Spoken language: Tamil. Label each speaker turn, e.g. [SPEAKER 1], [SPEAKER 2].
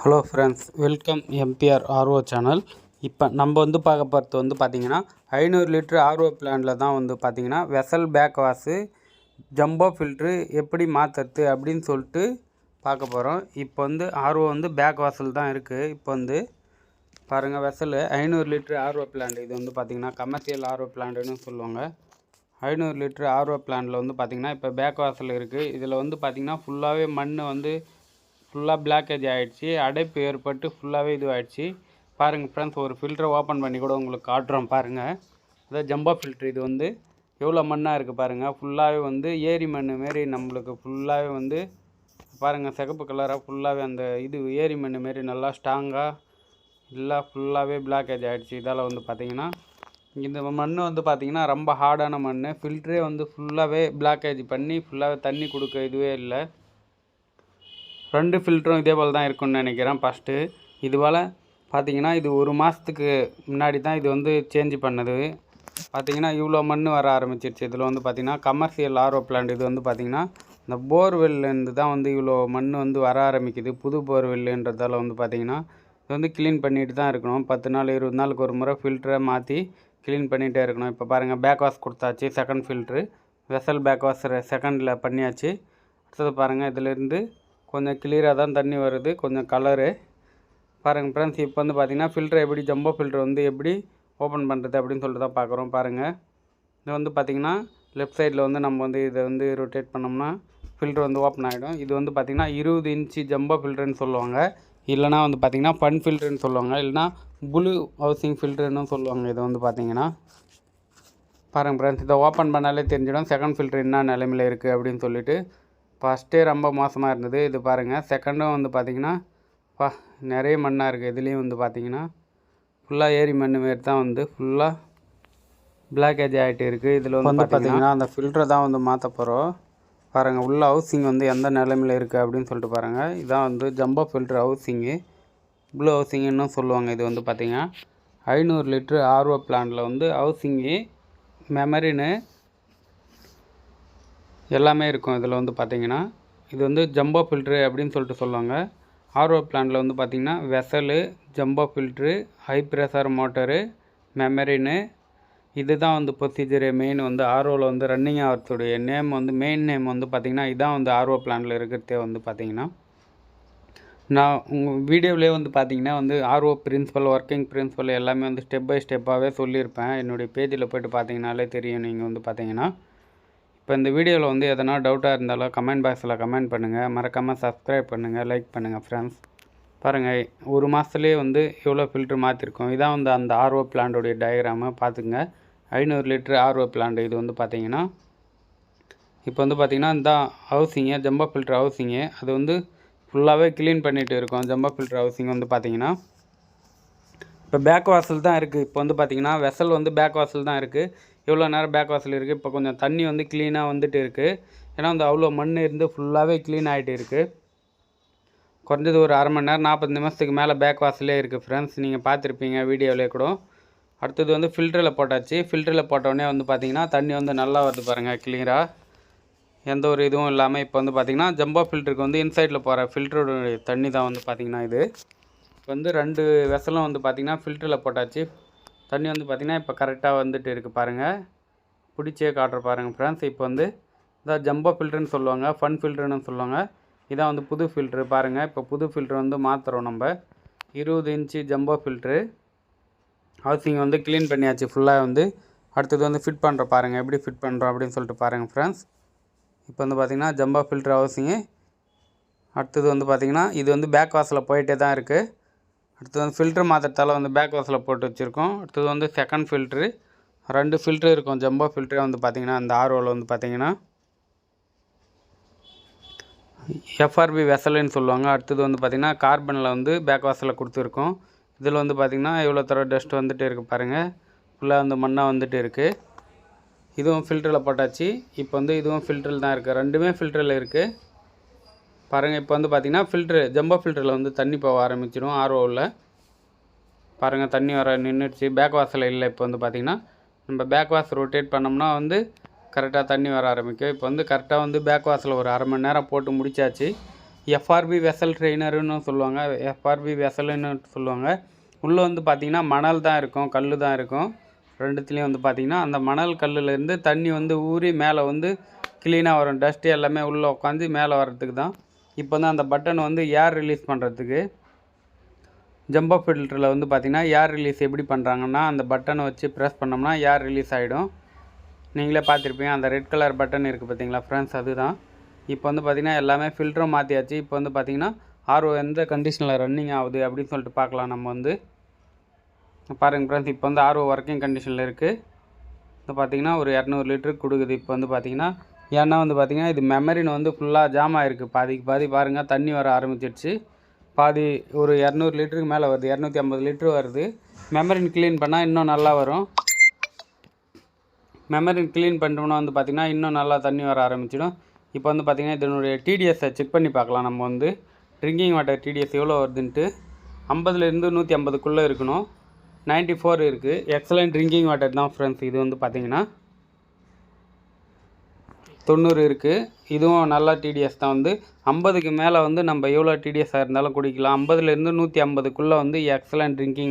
[SPEAKER 1] Hello friends, welcome MBR RO channel. இப்போ நம்ம பார்க்க போகிறது பார்த்திங்கன்னா 500 லிட்டர் ஆர்ஓ பிளான்ல தான் பார்த்திங்கன்னா vessel back wash jumbo filter எப்படி மாற்றுறது அப்படின்னு சொல்லிட்டு பார்க்க போகிறோம். இப்போ ஆர்ஓ பேக் வாஷில் தான் இருக்குது. இப்போ பாருங்கள், வெசல் 500 லிட்டர் ஆர்ஓ பிளான்ட். இது பார்த்திங்கன்னா கமர்ஷியல் ஆர்ஓ பிளான்ட்டுன்னு சொல்லுவாங்க. 500 லிட்டர் ஆர்ஓ பிளான்ட்டில் பார்த்திங்கன்னா இப்போ பேக் வாஷில் இருக்குது. இதில் பார்த்திங்கன்னா ஃபுல்லாகவே மண் ஃபுல்லாக பிளாக்கேஜ் ஆகிடுச்சி, அடைப்பு ஏற்பட்டு ஃபுல்லாகவே இதுவாகிடுச்சு. பாருங்கள் ஃப்ரெண்ட்ஸ், ஒரு ஃபில்டரை ஓப்பன் பண்ணி கூட உங்களுக்கு காட்டுறோம் பாருங்கள். அதாவது ஜம்போ ஃபில்ட்ரு. இது எவ்வளோ மண்ணாக இருக்குது பாருங்கள். ஃபுல்லாகவே ஏரி மண் மாரி நம்மளுக்கு ஃபுல்லாகவே பாருங்கள், சிகப்பு கலராக ஃபுல்லாகவே அந்த ஏரி மண் மாரி நல்லா ஸ்ட்ராங்காக இல்லை ஃபுல்லாகவே பிளாக்கேஜ் ஆகிடுச்சு. இதால் பார்த்திங்கன்னா இந்த மண் பார்த்திங்கன்னா ரொம்ப ஹார்டான மண். ஃபில்ட்ரே ஃபுல்லாகவே பிளாக்கேஜ் பண்ணி ஃபுல்லாகவே தண்ணி கொடுக்க இதுவே இல்லை. 2 ஃபில்டரும் இதே போல் தான் இருக்குன்னு நினைக்கிறேன். ஃபஸ்ட்டு இதுபோல் பார்த்திங்கன்னா இது ஒரு மாதத்துக்கு முன்னாடி தான் இது சேஞ்ச் பண்ணது. பார்த்திங்கன்னா இவ்வளோ மண் வர ஆரம்பிச்சிருச்சு. இதில் பார்த்திங்கன்னா கமர்ஷியல் ஆர்ஓ பிளான்ட். இது பார்த்திங்கன்னா இந்த போர்வெல்லேருந்து தான் இவ்வளோ மண் வர ஆரம்பிக்குது. புது போர்வெல்லுன்றதால பார்த்திங்கன்னா இது க்ளீன் பண்ணிட்டு தான் இருக்கணும். 10 நாள் 20 நாளுக்கு ஒரு முறை ஃபில்டரை மாற்றி க்ளீன் பண்ணிகிட்டே இருக்கணும். இப்போ பாருங்கள், பேக் வாஷ் கொடுத்தாச்சு. Second filter vessel back wash செகண்டில் பண்ணியாச்சு. அடுத்தது பாருங்கள், இதிலேருந்து கொஞ்சம் கிளியராக தான் தண்ணி வருது, கொஞ்சம் கலரு. பாருங்கள் ஃப்ரெண்ட்ஸ், இப்போ பார்த்திங்கன்னா ஃபில்டர் எப்படி ஜம்போ ஃபில்டர் எப்படி ஓப்பன் பண்ணுறது அப்படின்னு சொல்லிட்டு தான் பார்க்குறோம். பாருங்கள், இது பார்த்திங்கன்னா லெஃப்ட் சைடில் நம்ம இதை ரொட்டேட் பண்ணோம்னா ஃபில்டர் ஓப்பன் ஆகிடும். இது பார்த்திங்கன்னா 20 இன்ச்சு ஜம்போ ஃபில்டர்னு சொல்லுவாங்க. இல்லைனா பார்த்திங்கன்னா ஃபன் ஃபில்டர்னு சொல்லுவாங்க. இல்லைனா ப்ளூ ஹவுசிங் ஃபில்டர்னு சொல்லுவாங்க. இது பார்த்திங்கன்னா பாருங்கள் ஃப்ரெண்ட்ஸ், இதை ஓப்பன் பண்ணாலே தெரிஞ்சிடும் செகண்ட் ஃபில்டர் என்ன நிலைமையில் இருக்குது அப்படின்னு சொல்லிட்டு. ஃபஸ்ட்டே ரொம்ப மோசமாக இருந்தது. இது பாருங்கள், செகண்டும் பார்த்திங்கன்னா நிறைய மண்ணாக இருக்குது. இதுலேயும் பார்த்திங்கன்னா ஃபுல்லாக ஏரி மண் மாரி தான் ஃபுல்லாக பிளாக்கேஜ் ஆகிட்டு இருக்குது. இதில் பார்த்திங்கன்னா அந்த ஃபில்டரை தான் மாற்ற போகிறோம். பாருங்கள், உள்ள ஹவுசிங் எந்த நிலைமையில் இருக்குது அப்படின்னு சொல்லிட்டு பாருங்கள். இதான் ஜம்போ ஃபில்டர் ஹவுசிங்கு, ப்ளூ ஹவுசிங்னு சொல்லுவாங்க. இது பார்த்திங்கன்னா 500 லிட்டர் ஆர்ஓ பிளான்ட்டில் ஹவுசிங்கு மெமரின்னு எல்லாமே இருக்கும். இதில் பார்த்திங்கன்னா இது ஜம்போ ஃபில்ட்ரு அப்படின்னு சொல்லிட்டு சொல்லுவாங்க. ஆர்ஓ பிளான்ட்டில் பார்த்திங்கன்னா vessel, jumbo filter, high pressure motor, மெமரின்னு இது தான் ப்ரொசீஜரு. மெயின் ஆர்ஓவில் ரன்னிங் ஆகிறதுடைய நேம் மெயின் நேம் பார்த்திங்கன்னா இதுதான் ஆர்ஓ பிளான்ட்டில் இருக்கிறதே பார்த்திங்கன்னா. நான் உங்கள் வீடியோவிலே பார்த்திங்கன்னா ஆர்ஓ பிரின்சிபல், ஒர்க்கிங் பிரின்சிபல் எல்லாமே ஸ்டெப் பை ஸ்டெப்பாகவே சொல்லியிருப்பேன். என்னுடைய பேஜில் போய்ட்டு பார்த்திங்கனாலே தெரியும். நீங்கள் பார்த்திங்கன்னா இப்போ இந்த வீடியோவில் எதனா டவுட்டாக இருந்தாலும் கமெண்ட் பாக்ஸில் கமெண்ட் பண்ணுங்கள். மறக்காமல் சப்ஸ்கிரைப் பண்ணுங்கள், லைக் பண்ணுங்கள் ஃப்ரெண்ட்ஸ். பாருங்கள், ஒரு மாதத்துலேயே எவ்வளோ ஃபில்ட்ரு மாற்றிருக்கோம். இதான் அந்த ஆர்ஓ பிளான்ட்டுடைய டயக்ராமை பார்த்துங்க. 500 லிட்டர் ஆர்ஓ பிளான்ட். இது பார்த்திங்கன்னா இப்போ பார்த்திங்கன்னா இந்த ஹவுசிங்கு ஜம்போ ஃபில்ட்ரு ஹவுசிங்கு அது ஃபுல்லாகவே க்ளீன் பண்ணிகிட்டு இருக்கோம். ஜம்போ ஃபில்ட்ரு ஹவுசிங் பார்த்திங்கன்னா இப்போ பேக் வாசல் தான் இருக்குது. இப்போ பார்த்திங்கன்னா வெசல் பேக் வாசல் தான் இருக்குது. எவ்வளோ நேரம் பேக் வாசல் இருக்குது. இப்போ கொஞ்சம் தண்ணி க்ளீனாக வந்துட்டு இருக்குது. ஏன்னா அவ்வளோ மண் இருந்து ஃபுல்லாகவே க்ளீன் ஆகிட்டு இருக்குது. குறைஞ்சது ஒரு அரை மணி நேரம் 40 நிமிஷத்துக்கு மேலே பேக் வாசலே இருக்குது ஃப்ரெண்ட்ஸ். நீங்கள் பார்த்துருப்பீங்க வீடியோவிலே கூட. அடுத்தது ஃபில்டரில் போட்டாச்சு. ஃபில்டரில் போட்டோடனே பார்த்திங்கன்னா தண்ணி நல்லா வருது பாருங்கள், கிளியராக எந்த ஒரு இதுவும் இல்லாமல். இப்போ பார்த்திங்கன்னா ஜம்போ ஃபில்டருக்கு இன்சைடில் போகிற ஃபில்டருடைய தண்ணி தான் பார்த்திங்கன்னா இது. இப்போ 2 வெசலும் பார்த்திங்கன்னா ஃபில்டரில் போட்டாச்சு. தண்ணி பார்த்திங்கன்னா இப்போ கரெக்டாக வந்துட்டு இருக்குது பாருங்கள். பிடிச்சே காட்டுற பாருங்கள் ஃப்ரெண்ட்ஸ். இப்போ இதான் ஜம்போ ஃபில்டர்னு சொல்லுவாங்க, ஃபன் ஃபில்டர்னு சொல்லுவாங்க. இதான் புது ஃபில்ட்ரு பாருங்கள். இப்போ புது ஃபில்ட்ரு மாற்றுறோம் நம்ம. 20 inch jumbo filter housing clean பண்ணியாச்சு ஃபுல்லாக. அடுத்தது ஃபிட் பண்ணுற பாருங்கள், எப்படி ஃபிட் பண்ணுறோம் அப்படின்னு சொல்லிட்டு பாருங்கள் ஃப்ரெண்ட்ஸ். இப்போ பார்த்திங்கன்னா ஜம்போ ஃபில்ட்ரு ஹவுசிங்கு. அடுத்தது பார்த்திங்கன்னா இது பேக் வாஷில் போயிட்டே தான் இருக்குது. அடுத்தது ஃபில்ட்ரு மாத்திரத்தால் பேக் வாஷில் போட்டு வச்சுருக்கோம். அடுத்தது செகண்ட் ஃபில்ட்ரு. 2 ஃபில்ட்ரு இருக்கும். ஜம்போ ஃபில்ட்ரே பார்த்திங்கன்னா அந்த ஆர்ஓவில் பார்த்திங்கன்னா எஃப்ஆர்பி வெசலுன்னு சொல்லுவாங்க. அடுத்தது பார்த்திங்கன்னா கார்பனில் பேக் வாஷில் கொடுத்துருக்கோம். இதில் பார்த்திங்கன்னா எவ்வளோ தடவை டஸ்ட் வந்துட்டு இருக்குது பாருங்கள். ஃபுல்லாக மண்ணாக வந்துட்டு இருக்குது. இதுவும் ஃபில்டரில் போட்டாச்சு. இப்போ இதுவும் ஃபில்டரில் தான் இருக்குது. 2மே ஃபில்டரில் இருக்குது பாருங்கள். இப்போ பார்த்திங்கன்னா ஃபில்ட்ரு ஜம்போ ஃபில்டரில் தண்ணி போக ஆரம்பிச்சிடும் ஆர்ஓவில். பாருங்கள், தண்ணி வர நின்றுடுச்சு. பேக் வாஷில் இல்லை. இப்போ பார்த்திங்கன்னா நம்ம பேக் வாஷ் ரொட்டேட் பண்ணோம்னா கரெக்டாக தண்ணி வர ஆரம்பிக்கும். இப்போ கரெக்டாக பேக் வாஷில் ஒரு அரை மணி நேரம் போட்டு முடிச்சாச்சு. எஃப்ஆர்பி வெசல் ட்ரெயினருன்னு சொல்லுவாங்க, எஃப்ஆர்பி வெசலுன்னு சொல்லுவாங்க. உள்ளே வந்து பார்த்திங்கன்னா மணல் தான் இருக்கும், கல் தான் இருக்கும். ரெண்டுத்துலேயும் வந்து பார்த்திங்கன்னா அந்த மணல் கல்லுலேருந்து தண்ணி வந்து ஊறி மேலே வந்து க்ளீனாக வரும். டஸ்ட்டு எல்லாமே உள்ளே உட்காந்து மேலே வர்றதுக்கு தான். இப்போ வந்து அந்த பட்டன் வந்து ஏர் ரிலீஸ் பண்ணுறதுக்கு ஜம்போ ஃபில்டரில் வந்து பார்த்திங்கன்னா ஏர் ரிலீஸ் எப்படி பண்ணுறாங்கன்னா, அந்த பட்டனை வச்சு ப்ரெஸ் பண்ணோம்னா ஏர் ரிலீஸ் ஆகிடும். நீங்களே பார்த்துருப்பீங்க, அந்த ரெட் கலர் பட்டன் இருக்குது பார்த்தீங்களா ஃப்ரெண்ட்ஸ், அதுதான். இப்போ வந்து பார்த்திங்கன்னா எல்லாமே ஃபில்டரும் மாற்றியாச்சு. இப்போ வந்து பார்த்திங்கன்னா ஆர்ஓ எந்த கண்டிஷனில் ரன்னிங் ஆகுது அப்படின்னு சொல்லிட்டு பார்க்கலாம். நம்ம வந்து பாருங்கள் ஃப்ரெண்ட்ஸ், இப்போ வந்து ஆர்ஓ ஒர்க்கிங் கண்டிஷனில் இருக்குது. இப்போ பார்த்திங்கன்னா ஒரு 200 லிட்டருக்கு கொடுக்குது. இப்போ வந்து பார்த்திங்கன்னா ஏன்னா வந்து பார்த்திங்கன்னா இது மெமரின்னு வந்து ஃபுல்லாக ஜாம் ஆகிருக்கு. பாதிக்கு பாதி பாருங்கள் தண்ணி வர ஆரம்பிச்சிடுச்சு. பாதி ஒரு 200 லிட்டருக்கு மேலே வருது, 250 லிட்ரு வருது. மெமரின் க்ளீன் பண்ணால் இன்னும் நல்லா வரும். மெமரின் க்ளீன் பண்ணிட்டோம்னா வந்து பார்த்திங்கன்னா இன்னும் நல்லா தண்ணி வர ஆரம்பிச்சிடும். இப்போ வந்து பார்த்திங்கன்னா இதனுடைய டிடிஎஸை செக் பண்ணி பார்க்கலாம். நம்ம வந்து ட்ரிங்கிங் வாட்டர் டிடிஎஸ் எவ்வளோ வருதுன்ட்டு 50லேருந்து 150க்குள்ளே இருக்கணும். 94 இருக்குது. எக்ஸலண்ட் ட்ரிங்கிங் வாட்டர் தான் ஃப்ரெண்ட்ஸ். இது வந்து பார்த்திங்கன்னா 90 இருக்குது. இதுவும் நல்லா டிடிஎஸ் தான். வந்து 50க்கு மேலே வந்து நம்ம எவ்வளோ டிடிஎஸ்ஸாக இருந்தாலும் குடிக்கலாம். 50லேருந்து 150க்குள்ளே வந்து எக்ஸலண்ட் ட்ரிங்கிங்